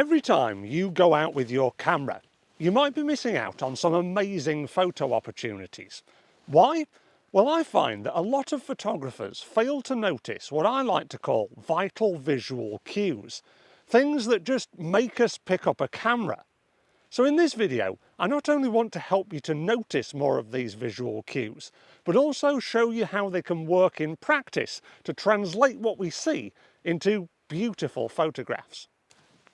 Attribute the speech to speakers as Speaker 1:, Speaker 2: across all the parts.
Speaker 1: Every time you go out with your camera, you might be missing out on some amazing photo opportunities. Why? Well, I find that a lot of photographers fail to notice what I like to call vital visual cues, things that just make us pick up a camera. So in this video, I not only want to help you to notice more of these visual cues, but also show you how they can work in practice to translate what we see into beautiful photographs.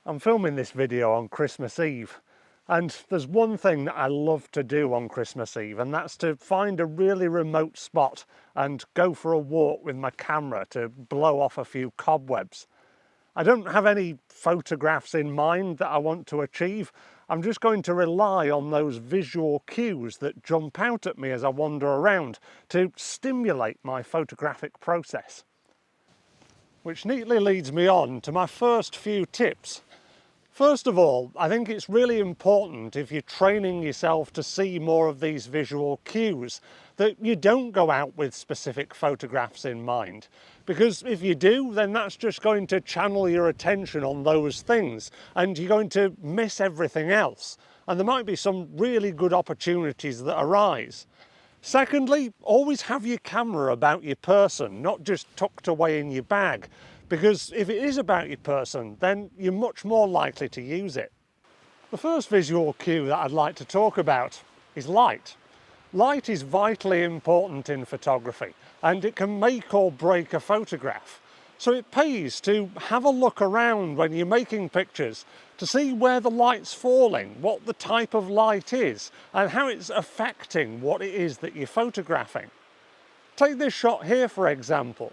Speaker 1: I'm filming this video on Christmas Eve, and there's one thing that I love to do on Christmas Eve, and that's to find a really remote spot and go for a walk with my camera to blow off a few cobwebs. I don't have any photographs in mind that I want to achieve. I'm just going to rely on those visual cues that jump out at me as I wander around to stimulate my photographic process. Which neatly leads me on to my first few tips. First of all, I think it's really important, if you're training yourself to see more of these visual cues, that you don't go out with specific photographs in mind. Because if you do, then that's just going to channel your attention on those things, and you're going to miss everything else. And there might be some really good opportunities that arise. Secondly, always have your camera about your person, not just tucked away in your bag, because if it is about your person, then you're much more likely to use it. The first visual cue that I'd like to talk about is light. Light is vitally important in photography, and it can make or break a photograph. So it pays to have a look around when you're making pictures to see where the light's falling, what the type of light is, and how it's affecting what it is that you're photographing. Take this shot here, for example.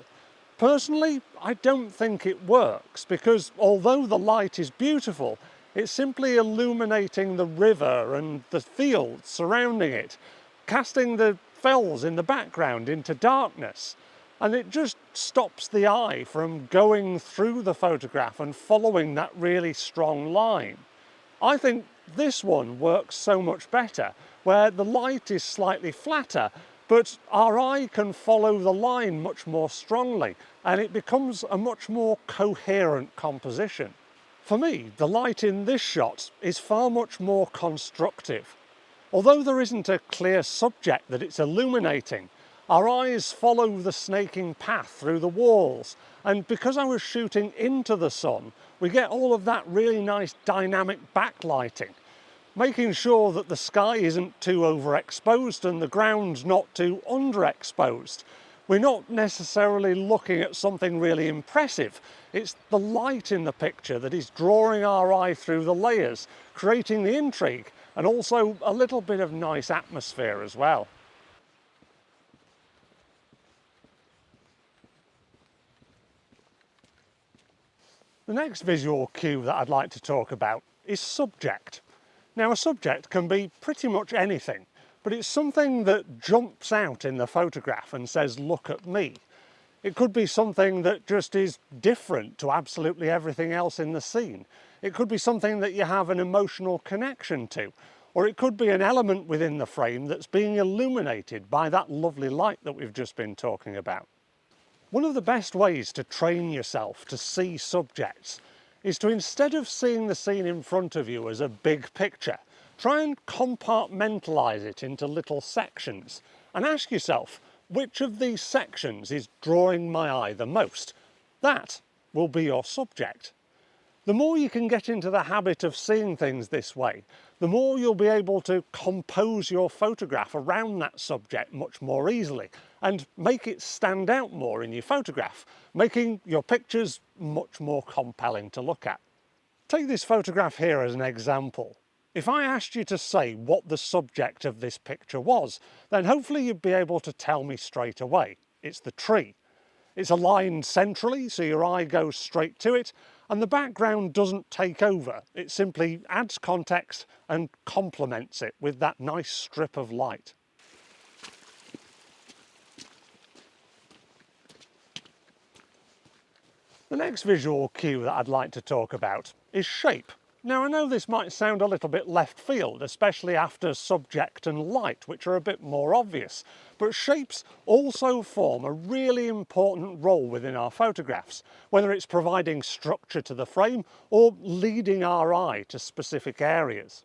Speaker 1: Personally, I don't think it works, because although the light is beautiful, it's simply illuminating the river and the fields surrounding it, casting the fells in the background into darkness. And it just stops the eye from going through the photograph and following that really strong line. I think this one works so much better, where the light is slightly flatter, but our eye can follow the line much more strongly, and it becomes a much more coherent composition. For me, the light in this shot is far much more constructive. Although there isn't a clear subject that it's illuminating, our eyes follow the snaking path through the walls, and because I was shooting into the sun, we get all of that really nice dynamic backlighting, making sure that the sky isn't too overexposed and the ground not too underexposed. We're not necessarily looking at something really impressive. It's the light in the picture that is drawing our eye through the layers, creating the intrigue, and also a little bit of nice atmosphere as well. The next visual cue that I'd like to talk about is subject. Now, a subject can be pretty much anything, but it's something that jumps out in the photograph and says, "Look at me." It could be something that just is different to absolutely everything else in the scene. It could be something that you have an emotional connection to, or it could be an element within the frame that's being illuminated by that lovely light that we've just been talking about. One of the best ways to train yourself to see subjects is to, instead of seeing the scene in front of you as a big picture, try and compartmentalise it into little sections and ask yourself, which of these sections is drawing my eye the most? That will be your subject. The more you can get into the habit of seeing things this way, the more you'll be able to compose your photograph around that subject much more easily and make it stand out more in your photograph, making your pictures much more compelling to look at. Take this photograph here as an example. If I asked you to say what the subject of this picture was, then hopefully you'd be able to tell me straight away. It's the tree. It's aligned centrally, so your eye goes straight to it, and the background doesn't take over. It simply adds context and complements it with that nice strip of light. The next visual cue that I'd like to talk about is shape. Now, I know this might sound a little bit left field, especially after subject and light, which are a bit more obvious, but shapes also form a really important role within our photographs, whether it's providing structure to the frame or leading our eye to specific areas.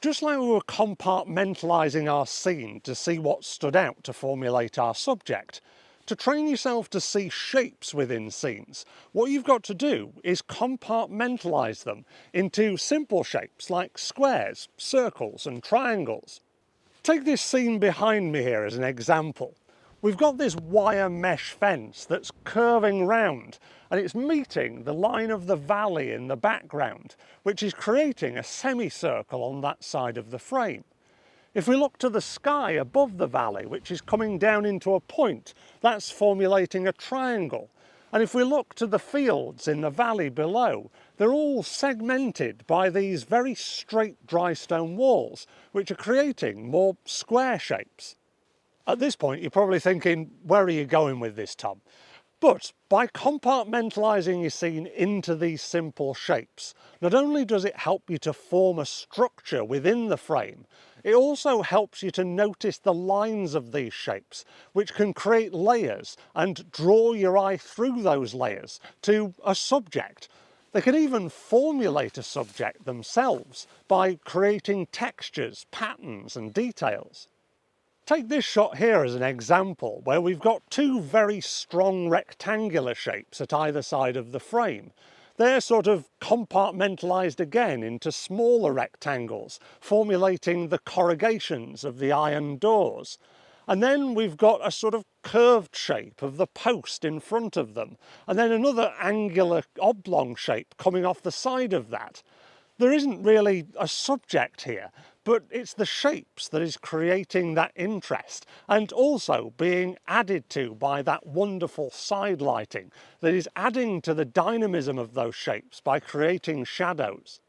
Speaker 1: Just like we were compartmentalising our scene to see what stood out to formulate our subject, to train yourself to see shapes within scenes, what you've got to do is compartmentalise them into simple shapes like squares, circles and triangles. Take this scene behind me here as an example. We've got this wire mesh fence that's curving round and it's meeting the line of the valley in the background, which is creating a semicircle on that side of the frame. If we look to the sky above the valley, which is coming down into a point, that's formulating a triangle. And if we look to the fields in the valley below, they're all segmented by these very straight dry stone walls, which are creating more square shapes. At this point, you're probably thinking, where are you going with this, Tom? But by compartmentalising your scene into these simple shapes, not only does it help you to form a structure within the frame, it also helps you to notice the lines of these shapes, which can create layers and draw your eye through those layers to a subject. They can even formulate a subject themselves by creating textures, patterns and details. Take this shot here as an example, where we've got two very strong rectangular shapes at either side of the frame. They're sort of compartmentalised again into smaller rectangles, formulating the corrugations of the iron doors. And then we've got a sort of curved shape of the post in front of them, and then another angular oblong shape coming off the side of that. There isn't really a subject here, but it's the shapes that is creating that interest and also being added to by that wonderful side lighting that is adding to the dynamism of those shapes by creating shadows.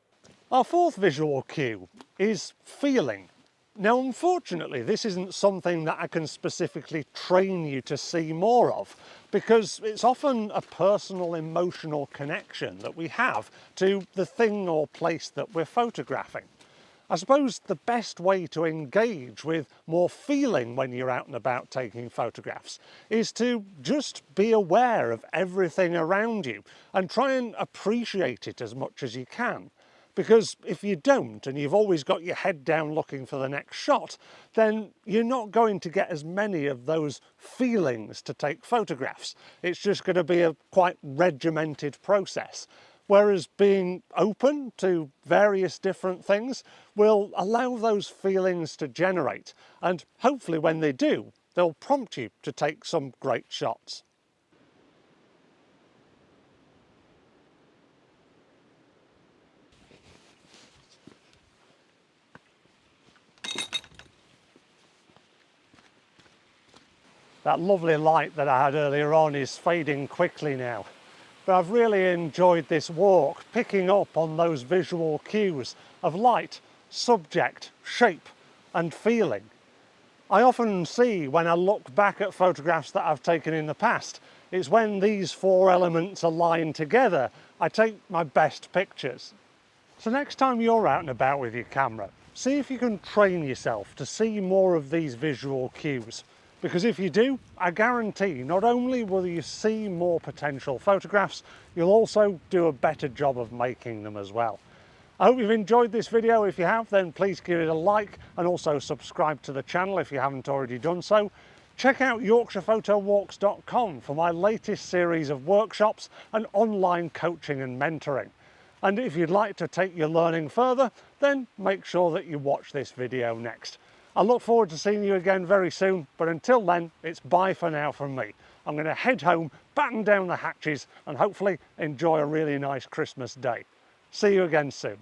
Speaker 1: Our fourth visual cue is feeling. Now, unfortunately, this isn't something that I can specifically train you to see more of, because it's often a personal emotional connection that we have to the thing or place that we're photographing. I suppose the best way to engage with more feeling when you're out and about taking photographs is to just be aware of everything around you and try and appreciate it as much as you can. Because if you don't, and you've always got your head down looking for the next shot, then you're not going to get as many of those feelings to take photographs. It's just going to be a quite regimented process. Whereas being open to various different things will allow those feelings to generate, and hopefully when they do, they'll prompt you to take some great shots. That lovely light that I had earlier on is fading quickly now. But I've really enjoyed this walk, picking up on those visual cues of light, subject, shape and feeling. I often see when I look back at photographs that I've taken in the past, it's when these four elements align together, I take my best pictures. So next time you're out and about with your camera, see if you can train yourself to see more of these visual cues. Because if you do, I guarantee not only will you see more potential photographs, you'll also do a better job of making them as well. I hope you've enjoyed this video. If you have, then please give it a like and also subscribe to the channel if you haven't already done so. Check out YorkshirePhotoWalks.com for my latest series of workshops and online coaching and mentoring. And if you'd like to take your learning further, then make sure that you watch this video next. I look forward to seeing you again very soon, but until then, it's bye for now from me. I'm going to head home, batten down the hatches, and hopefully enjoy a really nice Christmas day. See you again soon.